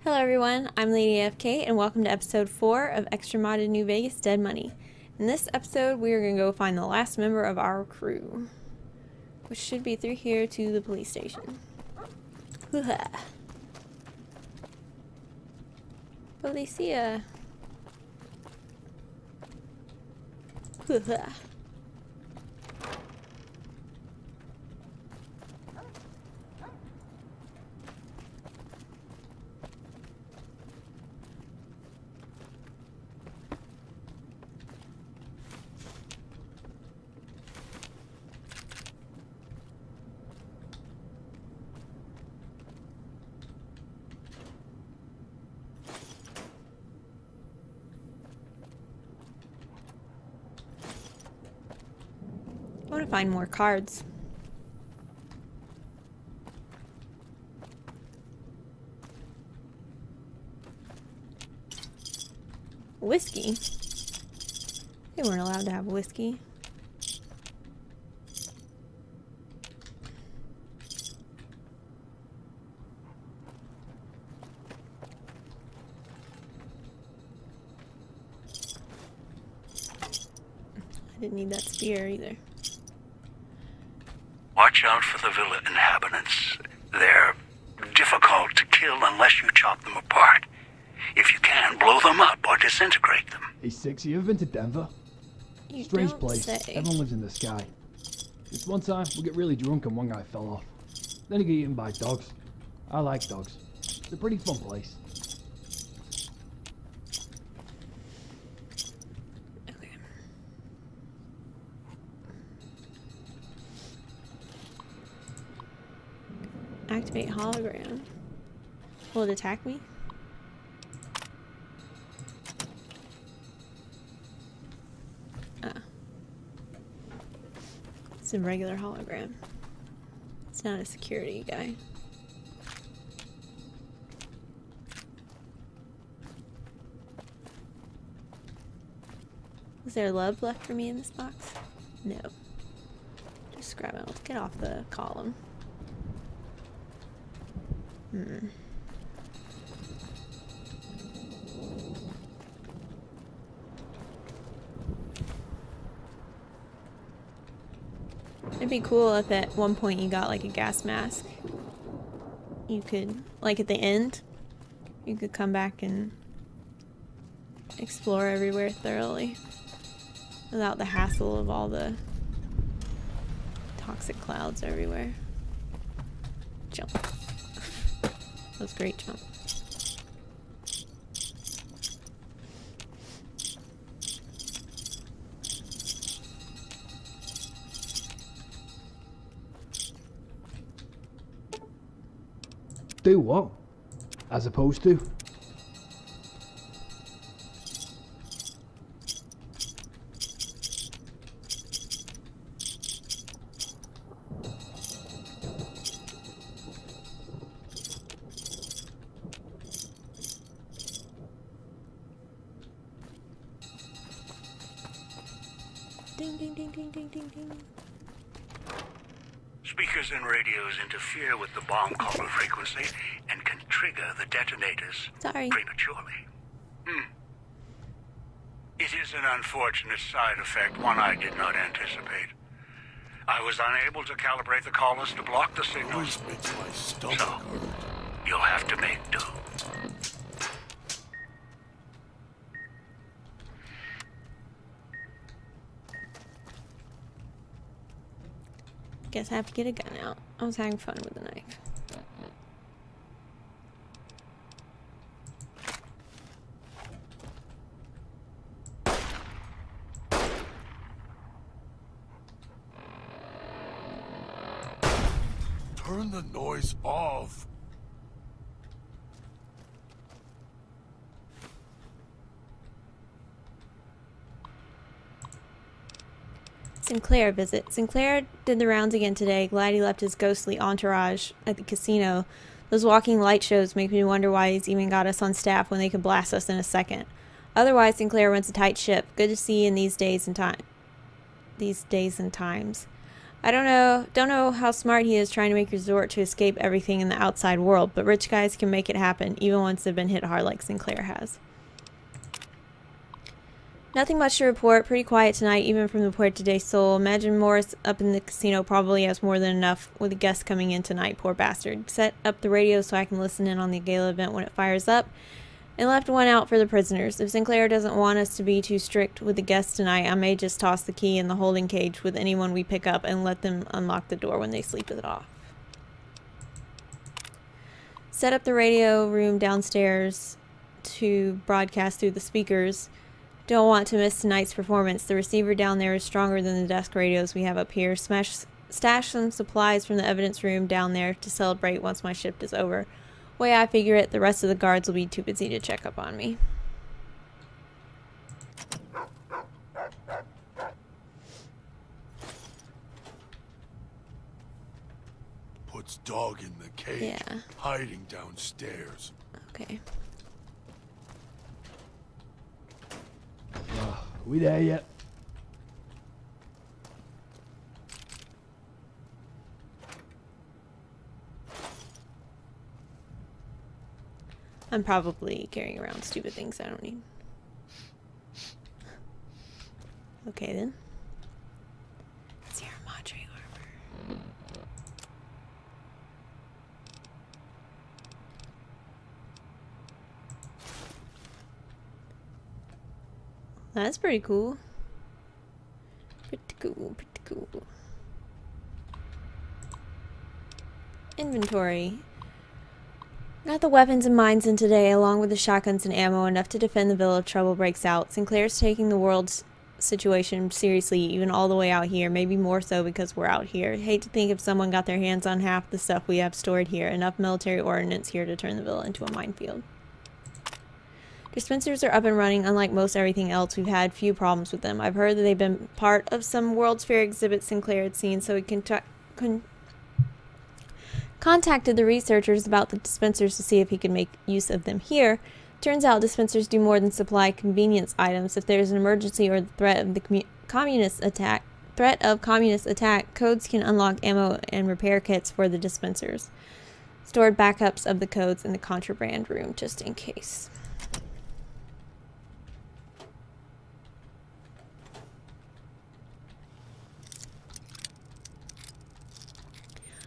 Hello everyone, I'm Lady AFK and welcome to episode 4 of Extra Modded New Vegas Dead Money. In this episode we are going to go find the last member of our crew, which should be through here to the police station. Hoo-ha. Policia. Hoo-ha. I want to find more cards. Whiskey? They weren't allowed to have whiskey. I didn't need that spear either. Watch out for the villa inhabitants. They're difficult to kill unless you chop them apart. If you can, blow them up or disintegrate them. Hey, Six, you ever been to Denver? You Strange don't place. say. Everyone lives in the sky. This one time, we get really drunk and one guy fell off. Then he got eaten by dogs. I like dogs. It's a pretty fun place. Okay. Activate hologram. Will it attack me? Ah. It's a regular hologram. It's not a security guy. Is there love left for me in this box? No. Just grab it. Let's get off the column. It'd be cool if at one point you got like a gas mask. You could, like at the end, you could come back and explore everywhere thoroughly without the hassle of all the toxic clouds everywhere. Jump. That was a great jump. Do what? As opposed to? Ding ding ding ding ding ding ding. Speakers and radios interfere with the bomb caller frequency and can trigger the detonators Sorry. prematurely. It is an unfortunate side effect, one I did not anticipate. I was unable to calibrate the callers to block the signals, Makes my stomach so hurt. you'll have to make do. Guess I have to get a gun out. I was having fun with a knife. Turn the noise off. Sinclair visit. Sinclair did the rounds again today. Glad he left his ghostly entourage at the casino. Those walking light shows make me wonder why he's even got us on staff when they could blast us in a second. Otherwise, Sinclair runs a tight ship. Good to see in these days and times. Don't know how smart he is trying to make a resort to escape everything in the outside world, but rich guys can make it happen, even once they've been hit hard like Sinclair has. Nothing much to report. Pretty quiet tonight, even from the Puerto del Sol. Imagine Morris up in the casino probably has more than enough with the guests coming in tonight, poor bastard. Set up the radio so I can listen in on the gala event when it fires up, and left one out for the prisoners. If Sinclair doesn't want us to be too strict with the guests tonight, I may just toss the key in the holding cage with anyone we pick up and let them unlock the door when they sleep it off. Set up the radio room downstairs to broadcast through the speakers. Don't want to miss tonight's performance. The receiver down there is stronger than the desk radios we have up here. Stash some supplies from the evidence room down there to celebrate once my shift is over. Way I figure it, the rest of the guards will be too busy to check up on me. Puts dog in the cage, Yeah. hiding downstairs. Okay. We there yet? I'm probably carrying around stupid things I don't need. Okay then. Sierra Madre armor. That's pretty cool. Pretty cool, pretty cool. Inventory. Got the weapons and mines in today, along with the shotguns and ammo, enough to defend the villa if trouble breaks out. Sinclair's taking the world's situation seriously, even all the way out here, maybe more so because we're out here. Hate to think if someone got their hands on half the stuff we have stored here. Enough military ordnance here to turn the villa into a minefield. Dispensers are up and running. Unlike most everything else, we've had few problems with them. I've heard that they've been part of some World's Fair exhibits Sinclair had seen, so he contacted the researchers about the dispensers to see if he could make use of them here. Turns out dispensers do more than supply convenience items. If there's an emergency or the threat of the communist attack, codes can unlock ammo and repair kits for the dispensers. Stored backups of the codes in the contraband room, just in case.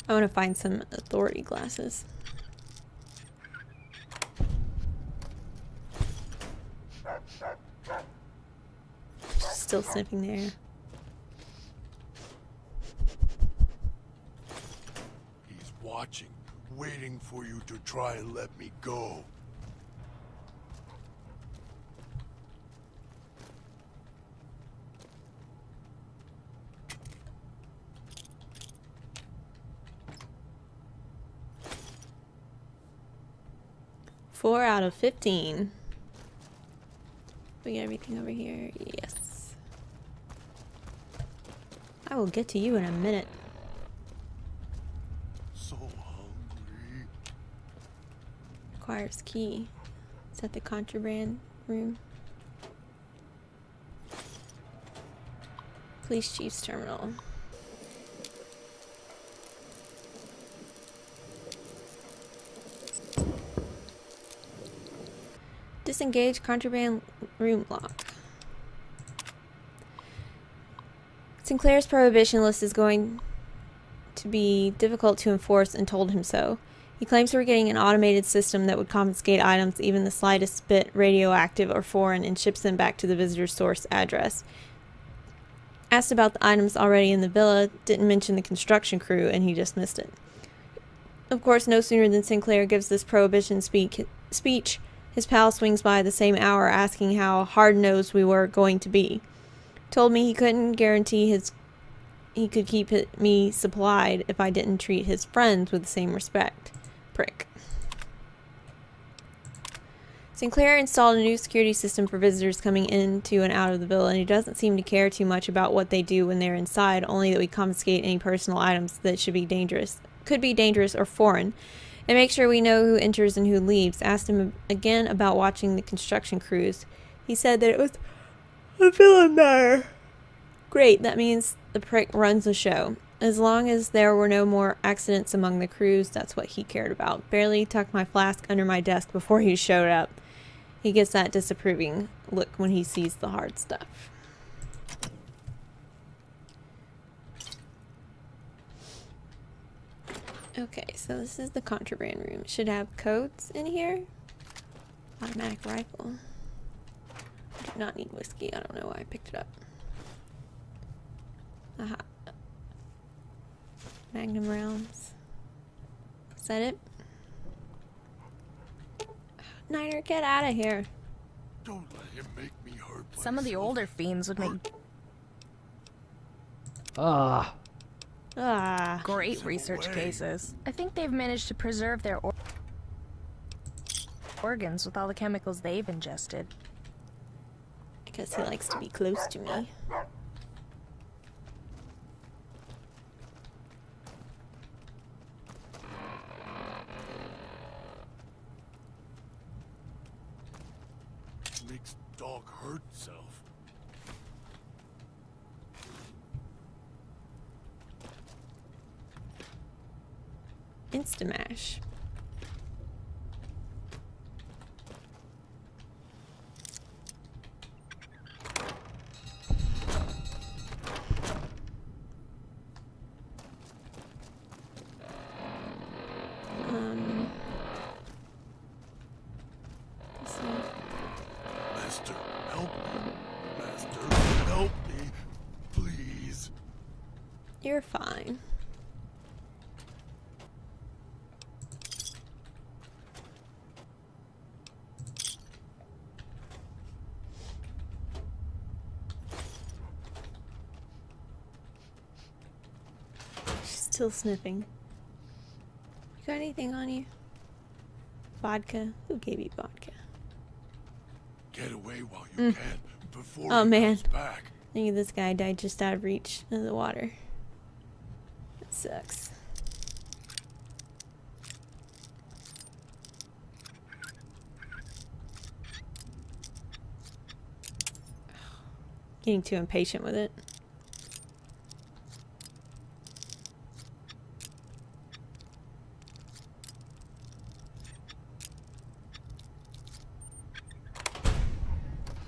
I want to find some authority glasses. Still sniffing there. He's watching, waiting for you to try and let me go. Four out of 15. We get everything over here. Yes. I will get to you in a minute. So hungry. Requires key. Is that the contraband room? Police chief's terminal. Disengage contraband room lock. Sinclair's prohibition list is going to be difficult to enforce and told him so. He claims we're getting an automated system that would confiscate items even the slightest bit radioactive or foreign and ships them back to the visitor's source address. Asked about the items already in the villa, didn't mention the construction crew, and he just missed it. Of course, no sooner than Sinclair gives this prohibition speech, his pal swings by the same hour asking how hard-nosed we were going to be. Told me he couldn't guarantee he could keep me supplied if I didn't treat his friends with the same respect. Prick. Sinclair installed a new security system for visitors coming into and out of the villa, and he doesn't seem to care too much about what they do when they're inside, only that we confiscate any personal items that could be dangerous or foreign, and make sure we know who enters and who leaves. Asked him again about watching the construction crews. He said that it was a villain matter. Great, that means the prick runs the show. As long as there were no more accidents among the crews, that's what he cared about. Barely tucked my flask under my desk before he showed up. He gets that disapproving look when he sees the hard stuff. Okay, so this is the contraband room. It should have codes in here. Automatic rifle. I do not need whiskey. I don't know why I picked it up. Aha. Magnum rounds. Is that it? Niner, get out of here. Don't let him make me hurt Some of the myself. older fiends would make Ah, great research away. cases. I think they've managed to preserve their organs with all the chemicals they've ingested. I guess he likes to be close to me. Makes dog hurt self. Instamash. This one. Master, help me. Master, help me. Please. You're fine. She's still sniffing. You got anything on you? Vodka? Who gave you vodka? Get away while you can before Oh, he man. comes back. Look at this guy died just out of reach of the water. That sucks. Getting too impatient with it.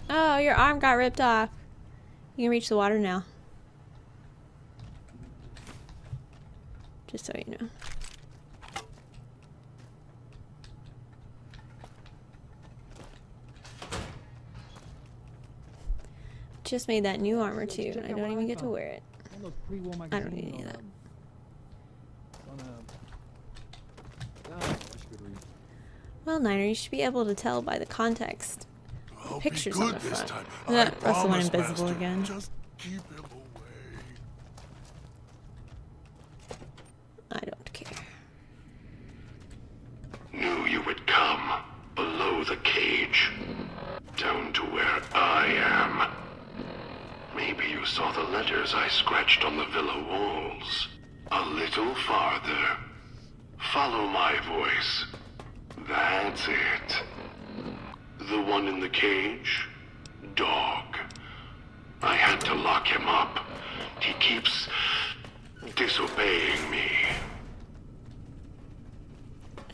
Oh, your arm got ripped off. You can reach the water now. Just so you know. Just made that new armor too, and I don't even get to wear it. one of those pre-war I don't magazines need any of that. Gosh, good read. Well, Niner, you should be able to tell by the context. I'll Pictures be on good the this front. time. Yeah, I Russell went promise, invisible Master. again. Just keep him away. I don't care. Knew you would come below the cage, down to where I am. Maybe you saw the letters I scratched on the villa walls. A little farther. Follow my voice. That's it. The one in the cage? Dog. I had to lock him up. He keeps disobeying me.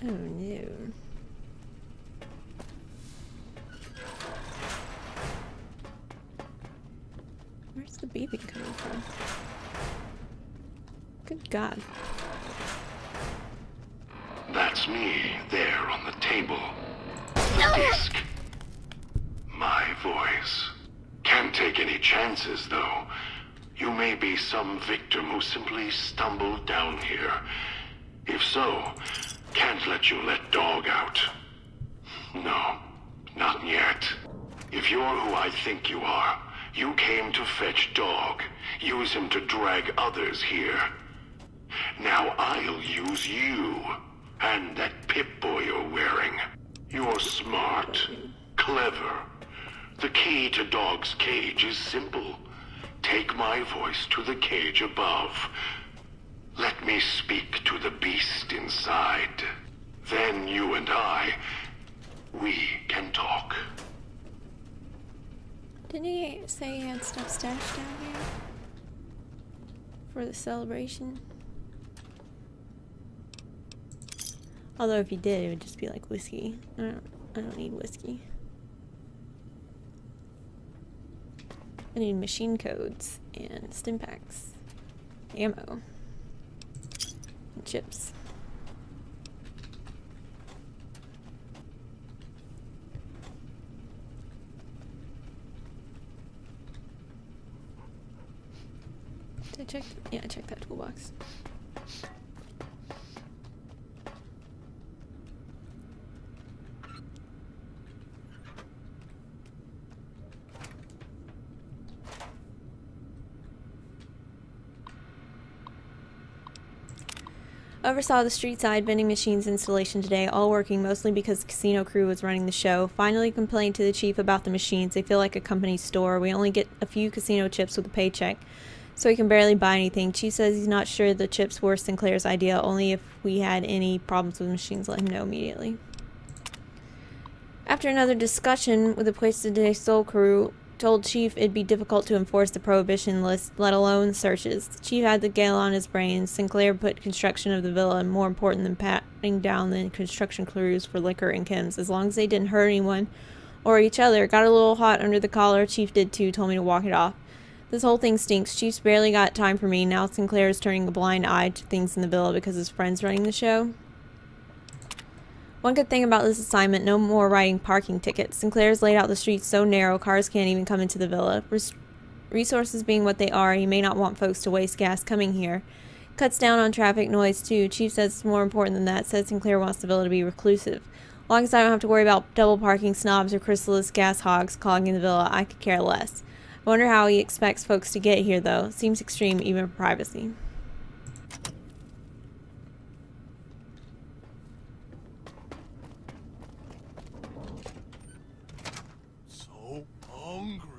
Oh no. Where's the beeping coming from? Good God. That's me there on the table. The disc. My voice. Can't take any chances, though. You may be some victim who simply stumbled down here. If so, can't let you let Dog out. No, not yet. If you're who I think you are, you came to fetch Dog. Use him to drag others here. Now I'll use you. And that Pip-Boy you're wearing. You're smart. Clever. The key to Dog's cage is simple. Take my voice to the cage above. Let me speak to the beast inside. Then you and we can talk. Didn't he say he had stuff stashed down here? for the celebration. Although if you did, it would just be like whiskey. I don't need whiskey. I need machine codes and stim packs, ammo, and chips. Did I check? Yeah, I checked that toolbox. Oversaw the street side vending machines installation today, all working mostly because the casino crew was running the show. Finally complained to the chief about the machines. They feel like a company store. We only get a few casino chips with a paycheck, so he can barely buy anything. Chief says he's not sure the chips were Sinclair's idea. Only if we had any problems with machines, let him know immediately. After another discussion with the Puesta de Sol crew, told Chief it'd be difficult to enforce the prohibition list, let alone searches. The Chief had the gale on his brain. Sinclair put construction of the villa more important than patting down the construction crews for liquor and chems. As long as they didn't hurt anyone or each other. Got a little hot under the collar. Chief did too. Told me to walk it off. This whole thing stinks. Chief's barely got time for me. Now Sinclair is turning a blind eye to things in the villa because his friend's running the show. One good thing about this assignment, no more writing parking tickets. Sinclair's laid out the streets so narrow, cars can't even come into the villa. Resources being what they are, he may not want folks to waste gas coming here. Cuts down on traffic noise, too. Chief says it's more important than that. Says Sinclair wants the villa to be reclusive. As long as I don't have to worry about double parking snobs or chrysalis gas hogs clogging the villa, I could care less. I wonder how he expects folks to get here, though. Seems extreme, even for privacy. So hungry.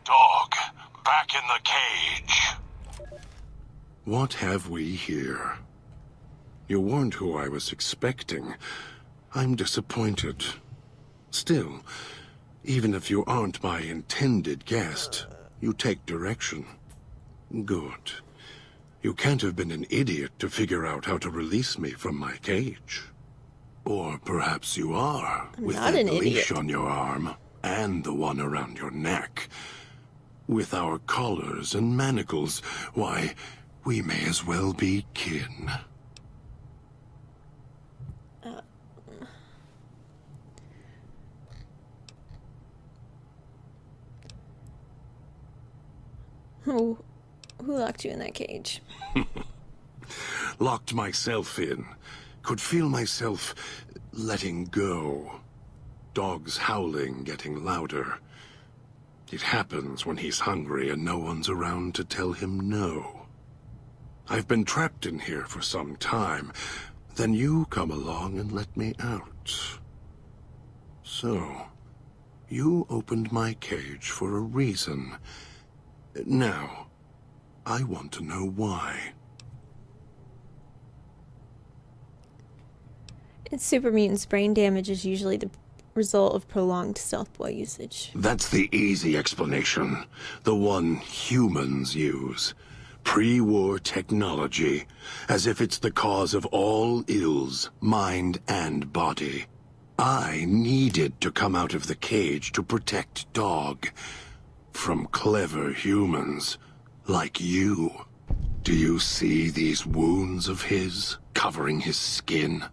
Dog, back in the cage. What have we here? You weren't who I was expecting. I'm disappointed. Still, even if you aren't my intended guest, you take direction. Good. You can't have been an idiot to figure out how to release me from my cage. Or perhaps you are, with not that an idiot. leash on your arm, and the one around your neck. With our collars and manacles, why, we may as well be kin. Who locked you in that cage? Locked myself in. Could feel myself letting go. Dogs howling, getting louder. It happens when he's hungry and no one's around to tell him no. I've been trapped in here for some time. Then you come along and let me out. So, you opened my cage for a reason. Now, I want to know why. In super mutants, brain damage is usually the result of prolonged stealth boy usage. That's the easy explanation. The one humans use. Pre-war technology. As if it's the cause of all ills, mind and body. I needed to come out of the cage to protect Dog. From clever humans. Like you. Do you see these wounds of his, covering his skin?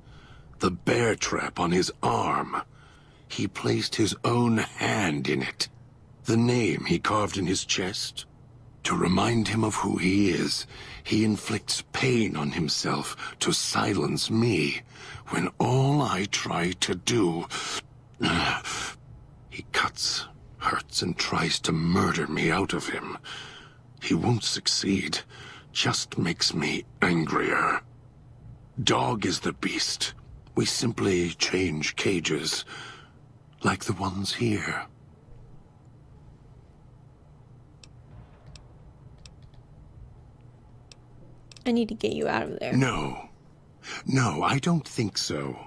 The bear trap on his arm. He placed his own hand in it. The name he carved in his chest. To remind him of who he is, he inflicts pain on himself to silence me, when all I try to do... He cuts, hurts, and tries to murder me out of him. He won't succeed, just makes me angrier. Dog is the beast. We simply change cages, like the ones here. I need to get you out of there. No. No, I don't think so.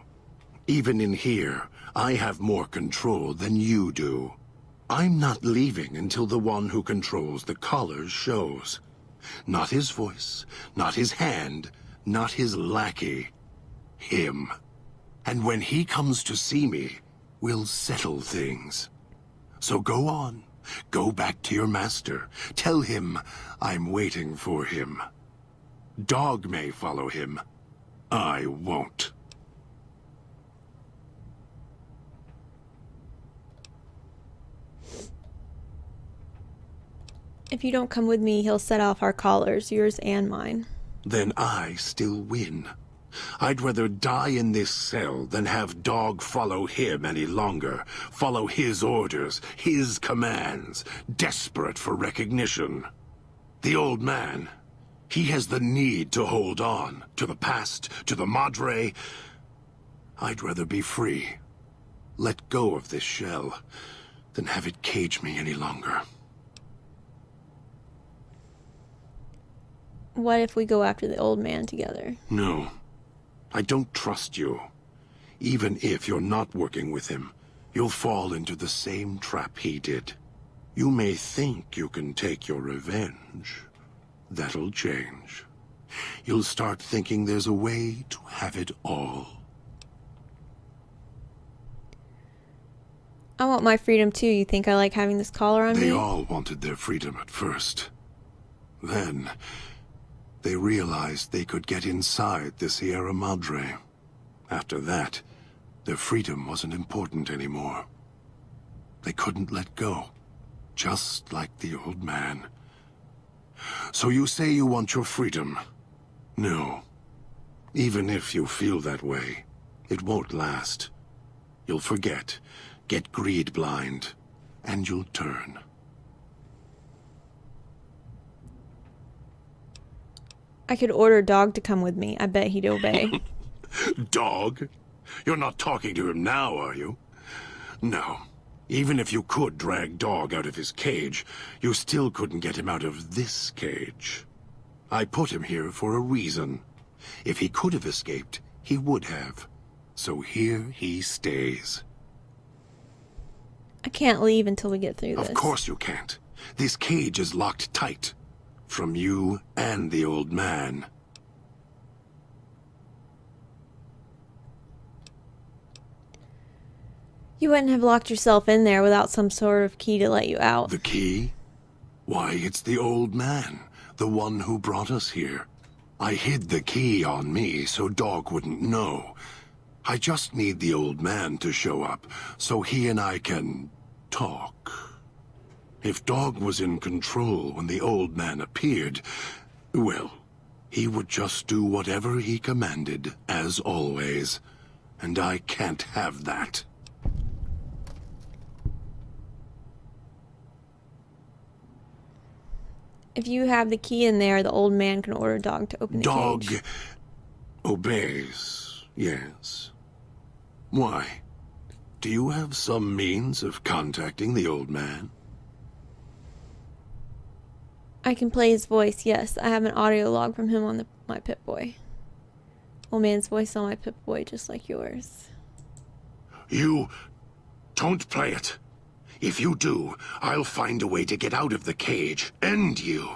Even in here, I have more control than you do. I'm not leaving until the one who controls the collars shows. Not his voice, not his hand, not his lackey. Him. And when he comes to see me, we'll settle things. So go on. Go back to your master. Tell him I'm waiting for him. Dog may follow him. I won't. If you don't come with me, he'll set off our collars, yours and mine. Then I still win. I'd rather die in this cell than have Dog follow him any longer. Follow his orders, his commands, desperate for recognition. The old man, he has the need to hold on, to the past, to the Madre. I'd rather be free. Let go of this shell than have it cage me any longer. What if we go after the old man together? No. I don't trust you. Even if you're not working with him, you'll fall into the same trap he did. You may think you can take your revenge. That'll change. You'll start thinking there's a way to have it all. I want my freedom too. You think I like having this collar on me? They all wanted their freedom at first. Then, they realized they could get inside the Sierra Madre. After that, their freedom wasn't important anymore. They couldn't let go, just like the old man. So you say you want your freedom? No. Even if you feel that way, it won't last. You'll forget, get greed blind, and you'll turn. I could order Dog to come with me. I bet he'd obey. Dog? You're not talking to him now, are you? No. Even if you could drag Dog out of his cage, you still couldn't get him out of this cage. I put him here for a reason. If he could have escaped, he would have. So here he stays. I can't leave until we get through this. Of course you can't. This cage is locked tight. From you and the old man. You wouldn't have locked yourself in there without some sort of key to let you out. The key? Why, it's the old man. The one who brought us here. I hid the key on me so Dog wouldn't know. I just need the old man to show up so he and I can talk. If Dog was in control when the old man appeared, well, he would just do whatever he commanded, as always. And I can't have that. If you have the key in there, the old man can order Dog to open the Dog cage. obeys, yes. Why? Do you have some means of contacting the old man? I can play his voice, yes. I have an audio log from him on my Pip-Boy. Old man's voice on my Pip-Boy, just like yours. You don't play it. If you do, I'll find a way to get out of the cage. End you.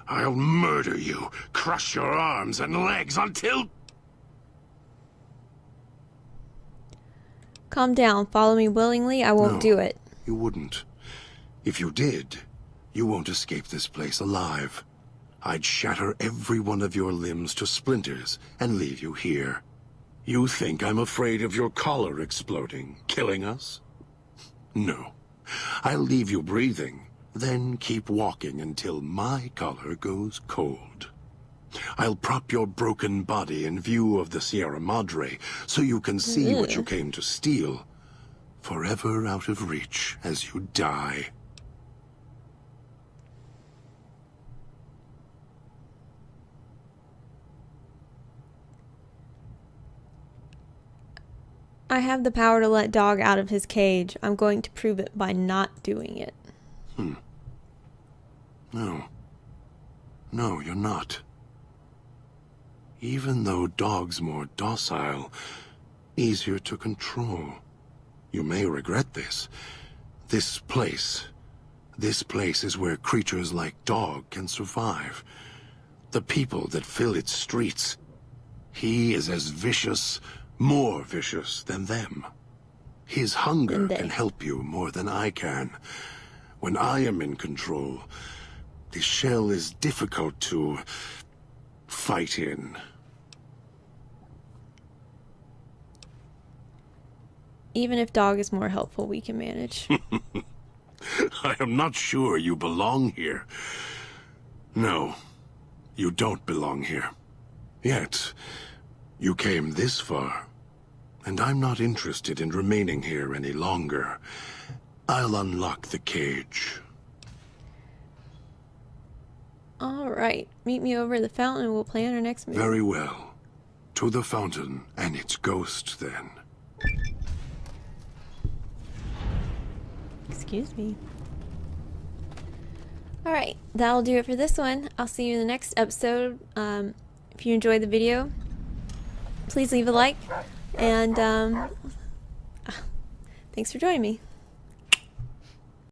I'll murder you, crush your arms and legs until... Calm down. Follow me willingly. I won't do it. You wouldn't. If you did, you won't escape this place alive. I'd shatter every one of your limbs to splinters and leave you here. You think I'm afraid of your collar exploding, killing us? No. I'll leave you breathing, then keep walking until my collar goes cold. I'll prop your broken body in view of the Sierra Madre so you can see what you came to steal, forever out of reach as you die. I have the power to let Dog out of his cage. I'm going to prove it by not doing it. No. No, you're not. Even though dogs more docile, easier to control. You may regret this. This place is where creatures like dog can survive. The people that fill its streets. He is as vicious, more vicious than them. His hunger can help you more than I can. When I am in control, the shell is difficult to fight in. Even if dog is more helpful, we can manage. I am not sure you belong here. No, you don't belong here. Yet, you came this far, and I'm not interested in remaining here any longer. I'll unlock the cage. Alright, meet me over at the fountain and we'll plan our next move. Very well. To the fountain and its ghost, then. Excuse me. Alright, that'll do it for this one. I'll see you in the next episode. If you enjoyed the video, please leave a like. And thanks for joining me.